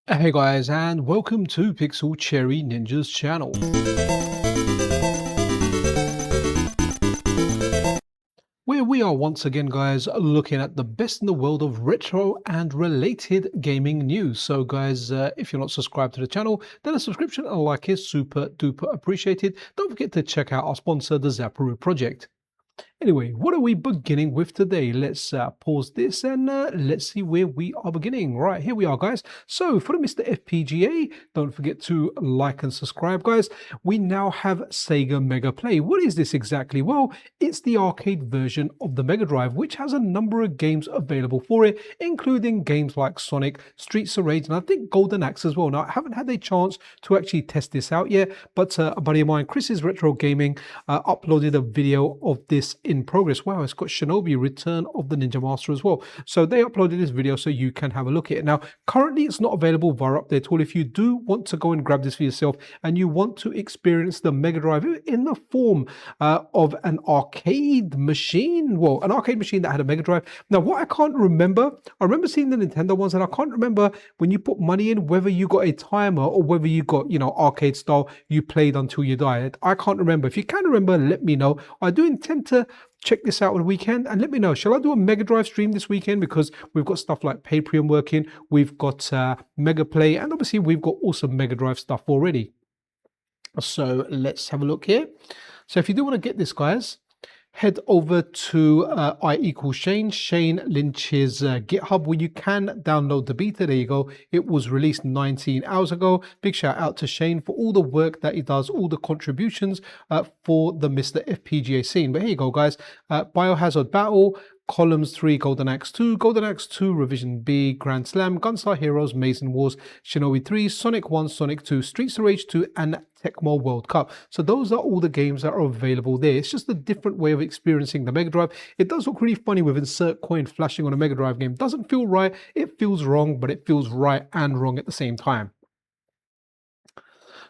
Hey guys, and welcome to PixelCherryNinja's channel, where we are once again, guys, looking at the best in the world of retro and related gaming news. So guys, if you're not subscribed to the channel, then a subscription and a like is super duper appreciated. Don't forget to check out our sponsor, the Zaparoo project. Anyway, what are we beginning with today? Let's pause this and let's see where we are beginning. Right, here we are, guys. So for the MiSTerFPGA, don't forget to like and subscribe, guys. We now have Sega Mega Play. What is this exactly? Well, it's the arcade version of the Mega Drive, which has a number of games available for it, including games like Sonic, Streets of Rage, and I think Golden Axe as well. Now, I haven't had a chance to actually test this out yet, but a buddy of mine, Chris's Retro Gaming, uploaded a video of this in progress. Wow, it's got Shinobi Return of the Ninja Master as well. So they uploaded this video so you can have a look at it. Now, currently it's not available via update tool. If you do want to go and grab this for yourself and you want to experience the Mega Drive in the form of an arcade machine, well, an arcade machine that had a Mega Drive. Now, what I can't remember, I remember seeing the Nintendo ones, and I can't remember when you put money in whether you got a timer or whether you got, arcade style, you played until you died. I can't remember. If you can remember, let me know. I do intend to check this out on the weekend and let me know. Shall I do a Mega Drive stream this weekend? Because we've got stuff like Paprium working, we've got Mega Play, and obviously we've got awesome Mega Drive stuff already. So let's have a look here. So if you do want to get this, guys, head over to Shane Lynch's GitHub, where you can download the beta. There you go. It was released 19 hours ago. Big shout out to Shane for all the work that he does, all the contributions for the MiSTerFPGA scene. But here you go, guys. Biohazard Battle, Columns 3, Golden Axe 2, Golden Axe 2, Revision B, Grand Slam, Gunstar Heroes, Mason Wars, Shinobi 3, Sonic 1, Sonic 2, Streets of Rage 2, and Tecmo World Cup. So those are all the games that are available there. It's just a different way of experiencing the Mega Drive. It does look really funny with insert coin flashing on a Mega Drive game. Doesn't feel right, it feels wrong, but it feels right and wrong at the same time.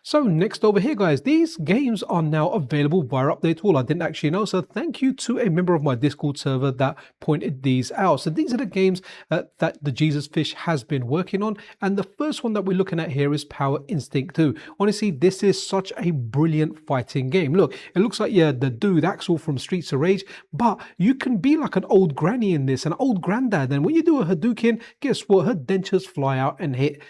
So next over here, guys, these games are now available via update tool. I didn't actually know, so thank you to a member of my Discord server that pointed these out. So these are the games that the Jesus Fish has been working on, and the first one that we're looking at here is Power Instinct 2. Honestly, this is such a brilliant fighting game. Look, it looks like the dude Axel from Streets of Rage, but you can be like an old granny in this, an old granddad, and when you do a Hadouken, guess what? Her dentures fly out and hit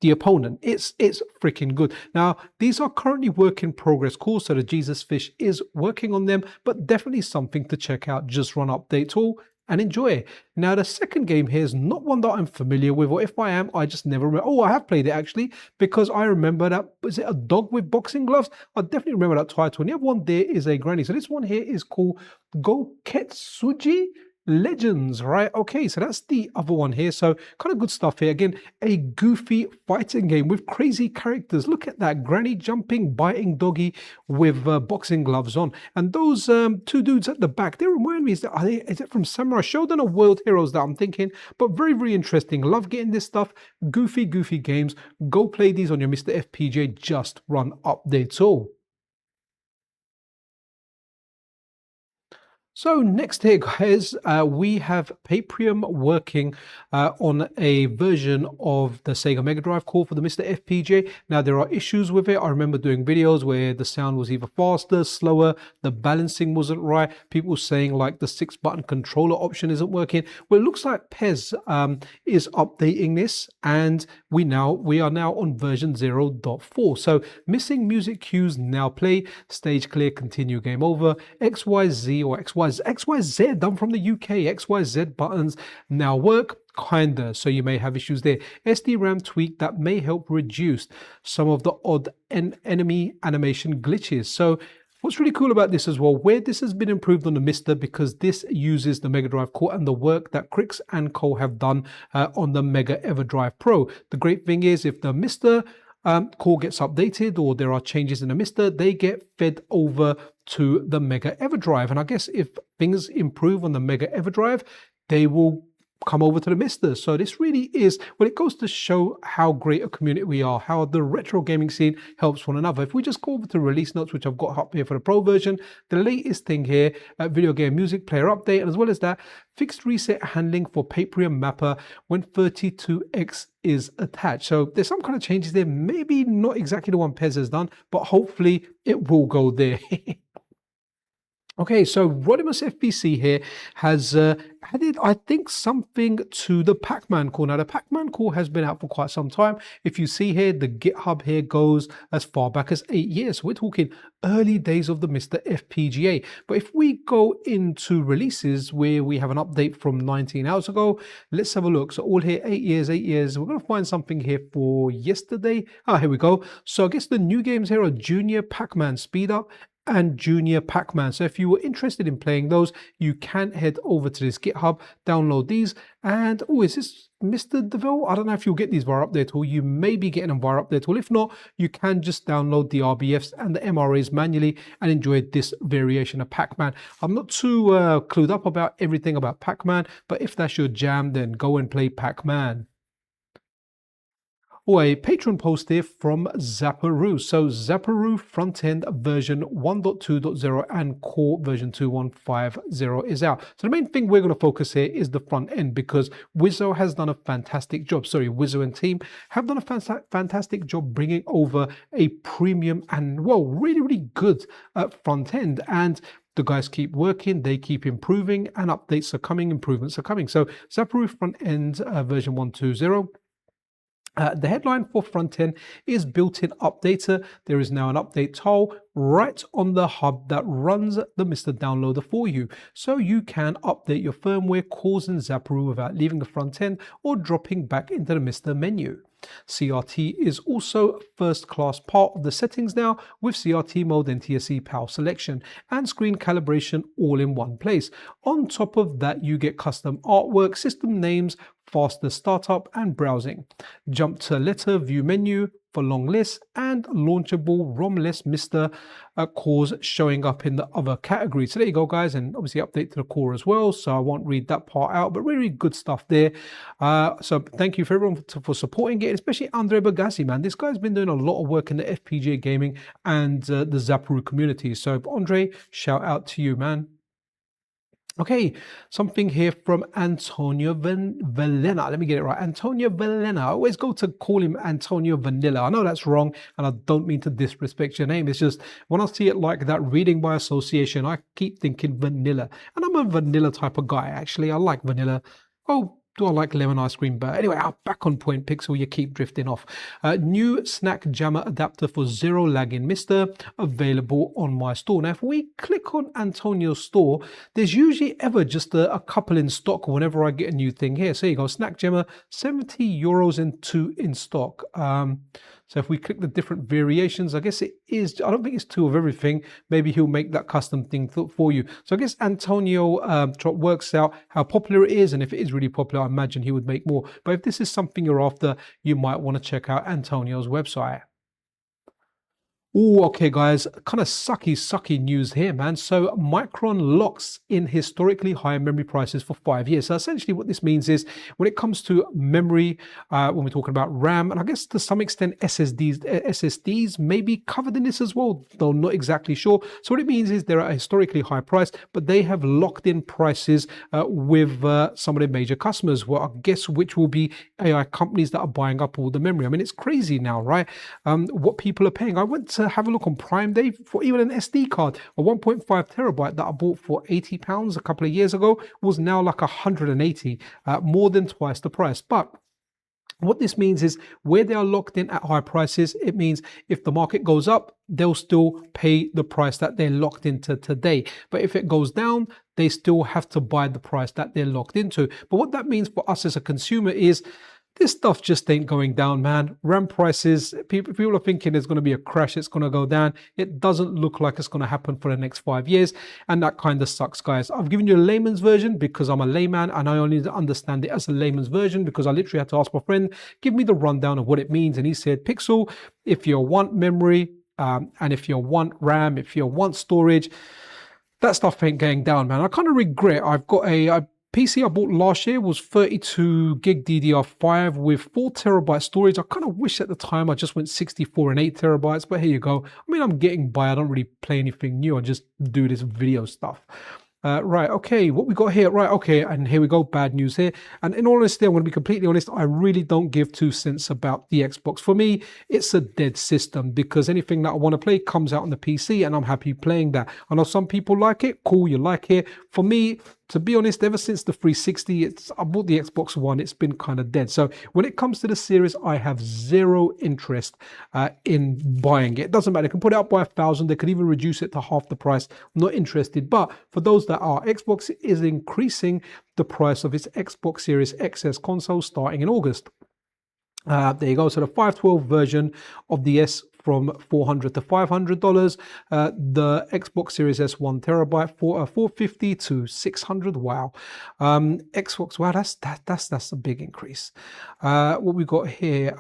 the opponent. It's freaking good. Now, these are currently work in progress calls, so the Jesus Fish is working on them, but definitely something to check out. Just run update tool and enjoy. Now, the second game here is not one that I'm familiar with, or if I am, I just never remember. Oh, I have played it actually, because I remember that, was it a dog with boxing gloves? I definitely remember that title. And the other one there is a granny. So this one here is called Gogetsuji Legends, right? Okay, so that's the other one here. So kind of good stuff here. Again, a goofy fighting game with crazy characters. Look at that granny jumping, biting doggy with boxing gloves on. And those two dudes at the back, they remind me, is it from Samurai Shodown or World Heroes that I'm thinking? But very, very interesting. Love getting this stuff. Goofy games. Go play these on your MiSTerFPGA. Just run updates all. So next here, guys, we have Paprium working on a version of the Sega Mega Drive called for the MiSTerFPGA. Now, there are issues with it. I remember doing videos where the sound was either faster, slower, the balancing wasn't right. People saying like the 6-button controller option isn't working. Well, it looks like Pez is updating this, and we are now on version 0.4. So missing music cues now play, stage clear, continue, game over, XYZ or XYZ done from the UK, XYZ buttons now work, kinda, so you may have issues there. SD-RAM tweak that may help reduce some of the odd enemy animation glitches. So what's really cool about this as well, where this has been improved on the MiSTer, because this uses the Mega Drive core and the work that Crix and Co have done on the Mega EverDrive Pro. The great thing is, if the MiSTer core gets updated or there are changes in the MiSTer, they get fed over to the Mega EverDrive. And I guess if things improve on the Mega EverDrive, they will come over to the MiSTer. So this really is, well, it goes to show how great a community we are, how the retro gaming scene helps one another. If we just go over to release notes, which I've got up here for the pro version, the latest thing here, video game music player update, and as well as that, fixed reset handling for Paprium mapper when 32X is attached. So there's some kind of changes there, maybe not exactly the one Pez has done, but hopefully it will go there. Okay, so Rodimus FPC here has added, I think, something to the Pac-Man core. Now, the Pac-Man core has been out for quite some time. If you see here, the GitHub here goes as far back as 8 years. So we're talking early days of the MiSTerFPGA. But if we go into releases where we have an update from 19 hours ago, let's have a look. So all here, 8 years, 8 years. We're going to find something here for yesterday. Here we go. So I guess the new games here are Junior Pac-Man Speed Up and Junior Pac-Man. So if you were interested in playing those, you can head over to this GitHub, download these, and is this Mr. DeVille? I don't know if you'll get these via update tool. You may be getting them via update tool. If not, you can just download the RBFs and the MRAs manually and enjoy this variation of Pac-Man. I'm not too clued up about everything about Pac-Man, but if that's your jam, then go and play Pac-Man. A Patreon post here from Zaparoo. So Zaparoo Frontend version 1.2.0 and core version 2.150 is out. So the main thing we're going to focus here is the front end, because Wizzo has done a fantastic job. Wizzo and team have done a fantastic job bringing over a premium and, well, really, really good front end. And the guys keep working, they keep improving, and updates are coming, improvements are coming. So Zaparoo front end version 1.2.0. The headline for front-end is built-in updater. There is now an update tile right on the hub that runs the MiSTer downloader for you. So you can update your firmware cores in Zaparoo without leaving the front end or dropping back into the MiSTer menu. CRT is also first-class part of the settings now, with CRT mode, NTSC power selection, and screen calibration all in one place. On top of that, you get custom artwork, system names, faster startup and browsing. Jump to letter view menu for long lists, and launchable ROM-less MiSTer cores showing up in the other category. So there you go, guys, and obviously update to the core as well. So I won't read that part out, but really good stuff there. So thank you for everyone for supporting it, especially Andre Bagassi, man. This guy's been doing a lot of work in the FPGA gaming and the Zaparoo community. So Andre, shout out to you, man. Okay, something here from Antonio Velena. Let me get it right. Antonio Velena. I always go to call him Antonio Vanilla. I know that's wrong, and I don't mean to disrespect your name. It's just when I see it like that, reading by association, I keep thinking vanilla. And I'm a vanilla type of guy, actually. I like vanilla. Oh, do I like lemon ice cream? But anyway, back on point, Pixel, you keep drifting off. New SNAC JAMMA adapter for zero lag in MiSTer, available on my store. Now, if we click on Antonio's store, there's usually ever just a couple in stock whenever I get a new thing here. So here you go, SNAC JAMMA, €70 and 2 in stock. So if we click the different variations, I guess it is, I don't think it's 2 of everything. Maybe he'll make that custom thing for you. So I guess Antonio works out how popular it is, and if it is really popular, I imagine he would make more. But if this is something you're after, you might want to check out Antonio's website. Oh, okay, guys, kind of sucky news here, man. So Micron locks in historically high memory prices for 5 years. So essentially what this means is when it comes to memory, when we're talking about RAM, and I guess to some extent SSDs may be covered in this as well, though not exactly sure. So what it means is they're at a historically high price, but they have locked in prices with some of their major customers. Well, I guess which will be AI companies that are buying up all the memory. I mean, it's crazy now, right? What people are paying. I went to have a look on Prime Day for even an SD card. A 1.5 terabyte that I bought for £80 a couple of years ago was now like 180, more than twice the price. But what this means is where they are locked in at high prices, it means if the market goes up, they'll still pay the price that they're locked into today. But if it goes down, they still have to buy the price that they're locked into. But what that means for us as a consumer is this stuff just ain't going down, man. RAM prices, people are thinking there's going to be a crash, it's going to go down. It doesn't look like it's going to happen for the next 5 years, and that kind of sucks, guys. I've given you a layman's version because I'm a layman, and I only understand it as a layman's version because I literally had to ask my friend, give me the rundown of what it means, and he said, Pixel, if you want memory, and if you want RAM, if you want storage, that stuff ain't going down, man. I kind of regret I've got PC I bought last year was 32 gig DDR5 with 4 terabyte storage. I kind of wish at the time I just went 64 and 8 terabytes, but here you go. I mean, I'm getting by. I don't really play anything new. I just do this video stuff. Right, okay, what we got here? Right, okay, and here we go, bad news here. And in all honesty, I'm going to be completely honest, I really don't give 2 cents about the Xbox. For me, it's a dead system because anything that I want to play comes out on the PC and I'm happy playing that. I know some people like it, cool, you like it. For me, to be honest, ever since the 360, I bought the Xbox One, it's been kind of dead. So when it comes to the series, I have zero interest in buying it. It doesn't matter, they can put it up by 1,000, they could even reduce it to half the price. I'm not interested. But for those that are, Xbox is increasing the price of its Xbox Series XS console starting in August. There you go. So the 512 version of the S from $400 to $500. The Xbox Series S 1 terabyte for $450 to $600. Wow. Xbox. Wow, that's a big increase. What we got here?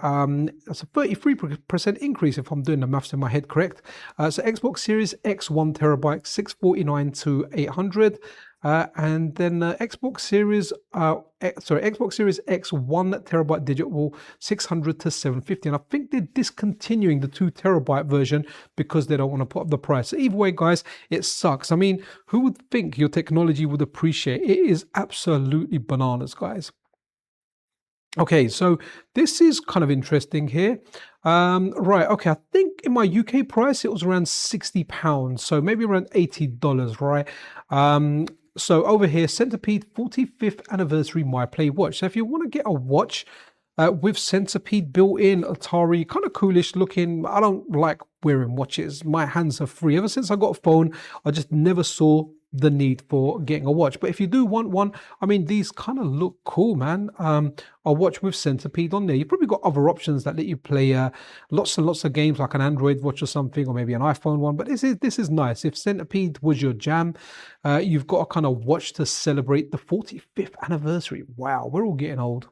That's a 33% increase if I'm doing the maths in my head correct. So Xbox Series X 1 terabyte $649 to $800. And then Xbox Series X 1 terabyte digital $600 to $750, and I think they're discontinuing the 2 terabyte version because they don't want to put up the price. So either way, guys, it sucks. I mean, who would think your technology would appreciate it? It is absolutely bananas, guys. Okay, so this is kind of interesting here. Right, okay, I think in my UK price it was around £60, so maybe around $80, right? So over here, Centipede 45th anniversary My Play watch. So if you want to get a watch with Centipede built in, Atari, kind of coolish looking. I don't like wearing watches. My hands are free. Ever since I got a phone, I just never saw the need for getting a watch. But if you do want one, I mean, these kind of look cool, man. A watch with Centipede on there. You've probably got other options that let you play lots and lots of games, like an Android watch or something, or maybe an iPhone one. But this is nice. If Centipede was your jam, you've got a kind of watch to celebrate the 45th anniversary. Wow, we're all getting old.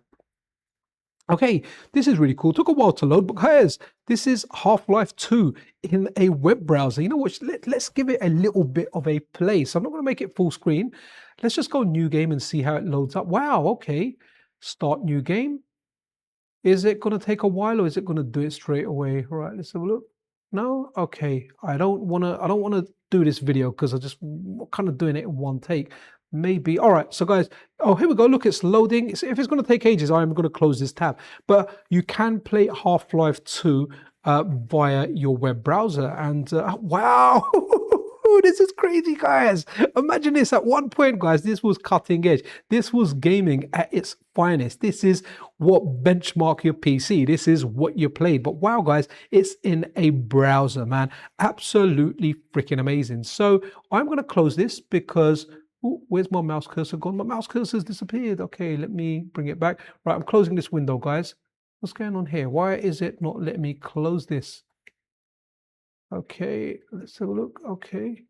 Okay, this is really cool. Took a while to load, but guys, this is Half-Life 2 in a web browser. You know what? Let's give it a little bit of a play. So I'm not going to make it full screen. Let's just go new game and see how it loads up. Wow, okay. Start new game. Is it going to take a while or is it going to do it straight away? All right, let's have a look. No? Okay. I don't want to do this video because I just kind of doing it in one take. Maybe. All right, so guys, oh, here we go. Look, it's loading. If it's going to take ages, I'm going to close this tab. But you can play Half-Life 2 via your web browser. And wow, this is crazy, guys. Imagine this. At one point, guys, this was cutting edge. This was gaming at its finest. This is what benchmark your PC. This is what you played. But wow, guys, it's in a browser, man. Absolutely freaking amazing. So I'm going to close this because... ooh, where's my mouse cursor gone? My mouse cursor's disappeared. Okay, let me bring it back. Right, I'm closing this window, guys. What's going on here? Why is it not letting me close this? Okay, let's have a look. Okay.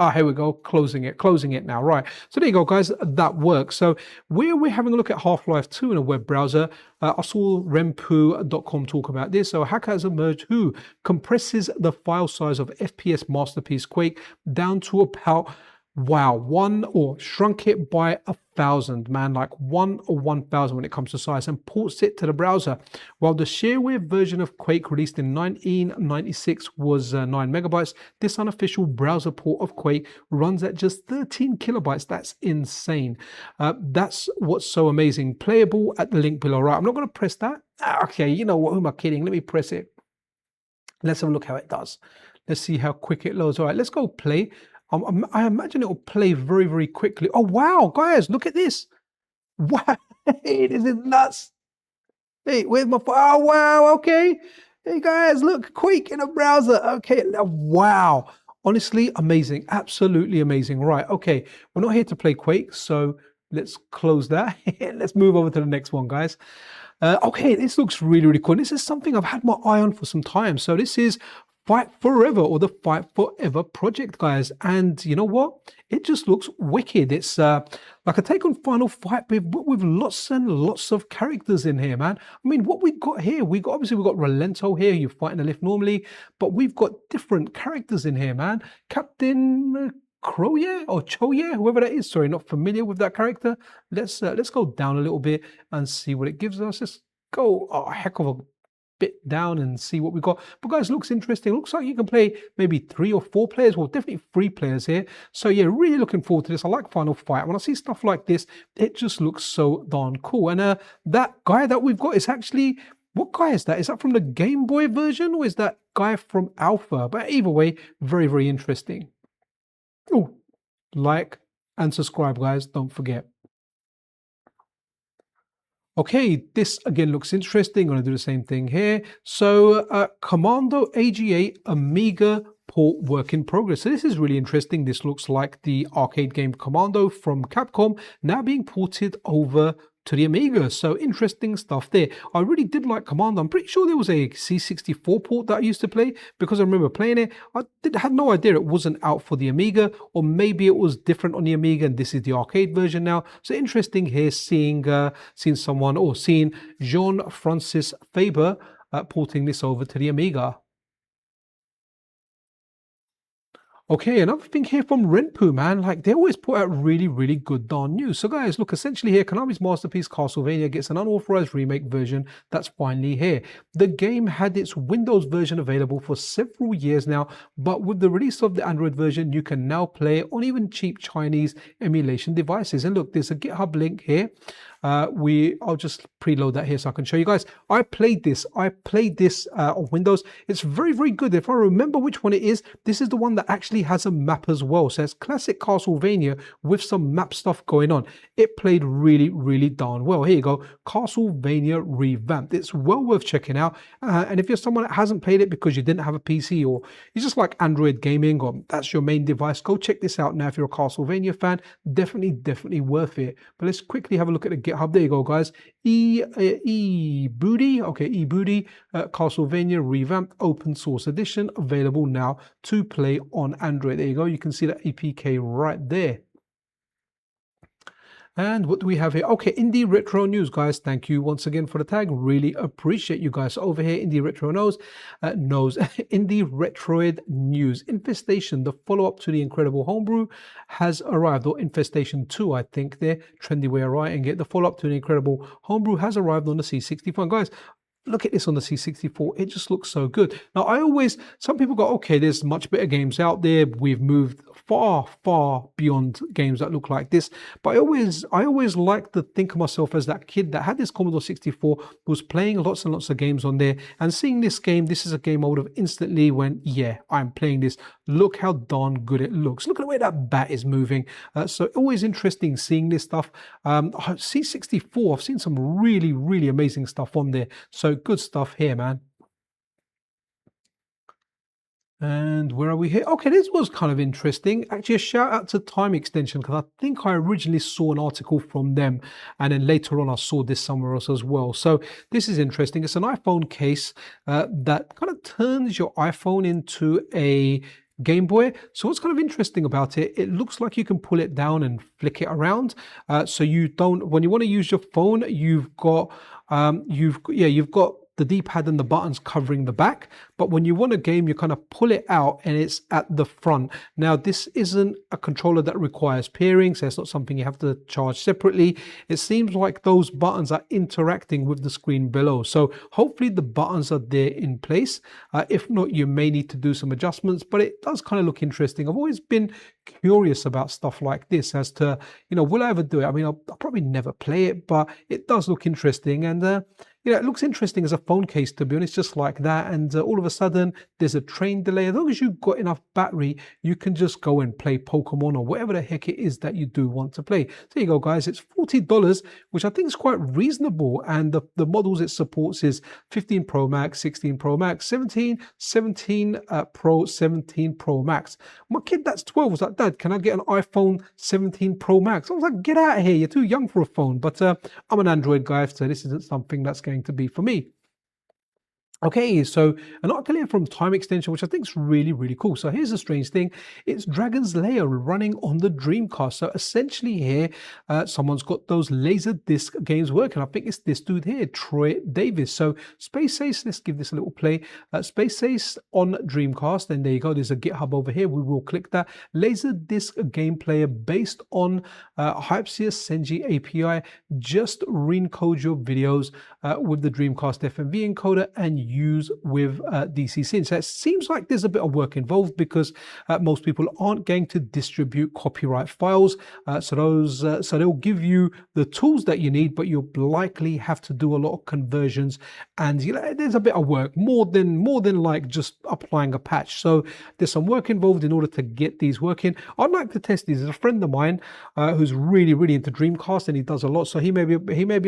Ah, here we go, closing it now. Right, so there you go, guys, that works. So we're having a look at Half-Life 2 in a web browser. I saw Renpu.com talk about this. So a hacker has emerged who compresses the file size of FPS masterpiece Quake down to about, wow, shrunk it by 1,000, man, like 1 or 1,000 when it comes to size, and ports it to the browser. While the shareware version of Quake released in 1996 was 9 megabytes, this unofficial browser port of Quake runs at just 13 kilobytes. That's insane. That's what's so amazing. Playable at the link below. Right, I'm not going to press that. Okay, you know what? Who am I kidding? Let me press it. Let's have a look how it does. Let's see how quick it loads. All right, let's go play. I imagine it will play very, very quickly. Oh, wow, guys, look at this. Wow, this is nuts. Hey, where's my phone? Oh, wow, okay. Hey, guys, look, Quake in a browser. Okay, wow. Honestly, amazing. Absolutely amazing. Right, okay. We're not here to play Quake, so let's close that. Let's move over to the next one, guys. Okay, this looks really, really cool. This is something I've had my eye on for some time. So this is Fight Forever, or the Fight Forever project, guys. And you know what? It just looks wicked. It's like a take on Final Fight with lots and lots of characters in here, man. I mean, what we got here, obviously we've got Relento here, you're fighting a lift normally, but we've got different characters in here, man. Captain Croye or Choye, whoever that is. Sorry, not familiar with that character. Let's go down a little bit and see what it gives us. Let's go a heck of a bit down and see what we got. But guys, looks interesting. Looks like you can play maybe 3 or 4 players. Well, definitely 3 players here. So yeah, really looking forward to this. I like Final Fight. When I see stuff like this, it just looks so darn cool. And that guy that we've got is actually, what guy is that? Is that from the Game Boy version or is that guy from Alpha? But either way, very, very interesting. Oh, like and subscribe, guys. Don't forget. Okay, this again looks interesting. I'm going to do the same thing here. So Commando AGA Amiga port work in progress. So this is really interesting. This looks like the arcade game Commando from Capcom now being ported over to the Amiga. So interesting stuff there. I really did like Commando. I'm pretty sure there was a C64 port that I used to play because I remember playing it. I had no idea it wasn't out for the Amiga, or maybe it was different on the Amiga and this is the arcade version now. So interesting here seeing someone, or seeing Jean-Francis Faber porting this over to the Amiga. Okay, another thing here from Renpu, man, like they always put out really, really good darn news. So guys, look, essentially here, Konami's masterpiece Castlevania gets an unauthorized remake version that's finally here. The game had its Windows version available for several years now, but with the release of the Android version, you can now play on even cheap Chinese emulation devices. And look, there's a GitHub link here. I'll just preload that here so I can show you guys. I played this on Windows. It's very, very good. If I remember which one it is, this is the one that actually has a map as well. So it's classic Castlevania with some map stuff going on. It played really, really darn well. Here you go, Castlevania Revamped. It's well worth checking out. And if you're someone that hasn't played it because you didn't have a PC, or you just like Android gaming, or that's your main device, go check this out now. If you're a Castlevania fan, definitely worth it. But let's quickly have a look at the GitHub. There you go, guys. eBooty, okay, eBooty, Castlevania Revamped Open Source Edition, available now to play on Android. There you go. You can see that APK right there. And what do we have here? Okay, Indie Retro News, guys. Thank you once again for the tag. Really appreciate you guys. Over here, Indie Retro knows Indie Retroid News. Infestation, the follow-up to the incredible homebrew, has arrived, or Infestation 2, I think. There, trendy way of writing it. The follow-up to the incredible homebrew has arrived on the C64. Guys, look at this on the C64. It just looks so good. Now, some people go, okay, there's much better games out there. We've moved far beyond games that look like this. But I always like to think of myself as that kid that had this Commodore 64, was playing lots and lots of games on there, and seeing this game, this is a game I would have instantly went, yeah, I'm playing this. Look how darn good it looks. Look at the way that bat is moving. So always interesting seeing this stuff. C64, I've seen some really amazing stuff on there. So good stuff here, man. And where are we here? Okay, this was kind of interesting. Actually, a shout out to Time Extension, because I think I originally saw an article from them, and then later on I saw this somewhere else as well. So this is interesting. It's an iPhone case that kind of turns your iPhone into a Game Boy. So what's kind of interesting about it, it looks like you can pull it down and flick it around. So you don't, when you want to use your phone, you've got the D-pad and the buttons covering the back, but when you want a game, you kind of pull it out and it's at the front. Now, this isn't a controller that requires pairing, so it's not something you have to charge separately. It seems like those buttons are interacting with the screen below. So hopefully the buttons are there in place. If not, you may need to do some adjustments, but it does kind of look interesting. I've always been curious about stuff like this as to, will I ever do it? I mean, I'll probably never play it, but it does look interesting. And it looks interesting as a phone case, to be honest, just like that. And all of a sudden, there's a train delay. As long as you've got enough battery, you can just go and play Pokemon or whatever the heck it is that you do want to play. So there you go, guys. It's $40, which I think is quite reasonable. And the models it supports is 15 Pro Max, 16 Pro Max, 17 Pro, 17 Pro Max. My kid that's 12 was like, Dad, can I get an iPhone 17 Pro Max? I was like, get out of here. You're too young for a phone. But I'm an Android guy, so this isn't something that's going to be for me. Okay, so an article here from Time Extension, which I think is really, really cool. So here's the strange thing. It's Dragon's Lair running on the Dreamcast. So essentially here, someone's got those laser disc games working. I think it's this dude here, Troy Davis. So Space Ace, let's give this a little play. Space Ace on Dreamcast. And there you go. There's a GitHub over here. We will click that. Laser disc game player based on Hypsia Senji API. Just re-encode your videos with the Dreamcast FMV encoder and use with DC Syn. So it seems like there's a bit of work involved because most people aren't going to distribute copyright files. So they'll give you the tools that you need, but you'll likely have to do a lot of conversions, and there's a bit of work, more than like just applying a patch. So there's some work involved in order to get these working. I'd like to test these. There's a friend of mine who's really into Dreamcast, and he does a lot. So he may be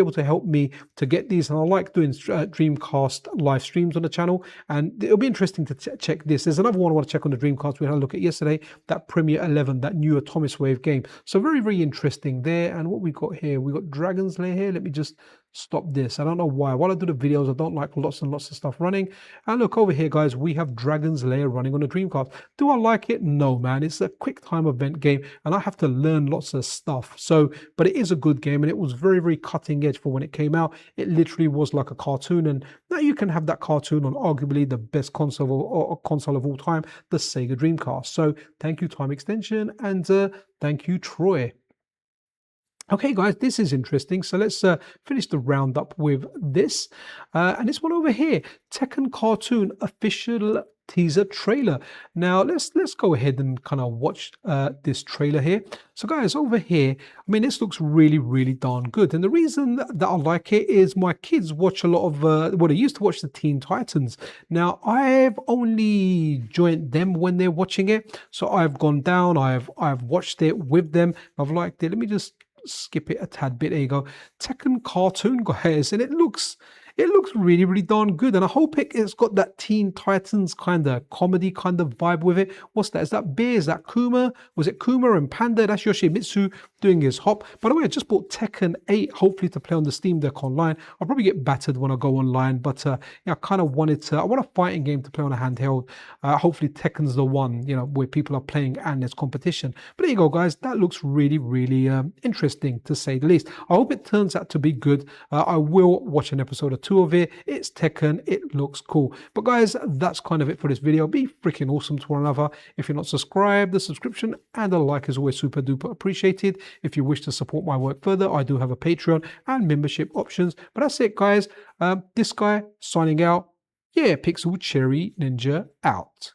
able to help me to get these. And I like doing Dreamcast live streams on the channel, and it'll be interesting to check this. There's another one I want to check on the Dreamcast we had a look at yesterday, that Premier 11, that new Atomiswave game. So very interesting there. And what we got here, we got Dragon's Lair here. Let me just stop this. I don't know why. While I do the videos, I don't like lots and lots of stuff running. And look over here, guys, we have Dragon's Lair running on the Dreamcast. Do I like it? No, man. It's a quick time event game, and I have to learn lots of stuff. So, but it is a good game, and it was very cutting edge for when it came out. It literally was like a cartoon, and now you can have that cartoon on arguably the best console of all time, the Sega Dreamcast. So thank you, Time Extension, and thank you, Troy. Okay, guys, this is interesting. So let's finish the roundup with this. And this one over here, Tekken Cartoon official teaser trailer. Now let's go ahead and kind of watch this trailer here. So guys, over here, I mean, this looks really darn good. And the reason that I like it is my kids watch a lot of well, they used to watch the Teen Titans. Now I've only joined them when they're watching it. So I've gone down, I've watched it with them. I've liked it. Let me just skip it a tad bit. There you go. Tekken Cartoon, guys, and it looks really darn good, and I hope it's got that Teen Titans kind of comedy kind of vibe with it. What's that? Is that Bear? Is that Kuma? Was it Kuma and Panda? That's Yoshimitsu doing his hop. By the way, I just bought Tekken 8, hopefully to play on the Steam Deck online. I'll probably get battered when I go online, but yeah, I kind of wanted to. I want a fighting game to play on a handheld. Hopefully Tekken's the one, where people are playing and there's competition. But there you go, guys. That looks really interesting to say the least. I hope it turns out to be good. I will watch an episode or two of it. It's Tekken. It looks cool. But guys, that's kind of it for this video. Be freaking awesome to one another. If you're not subscribed, the subscription and a like is always super duper appreciated. If you wish to support my work further, I do have a Patreon and membership options. But that's it, guys. This guy signing out. Yeah, PixelCherryNinja out.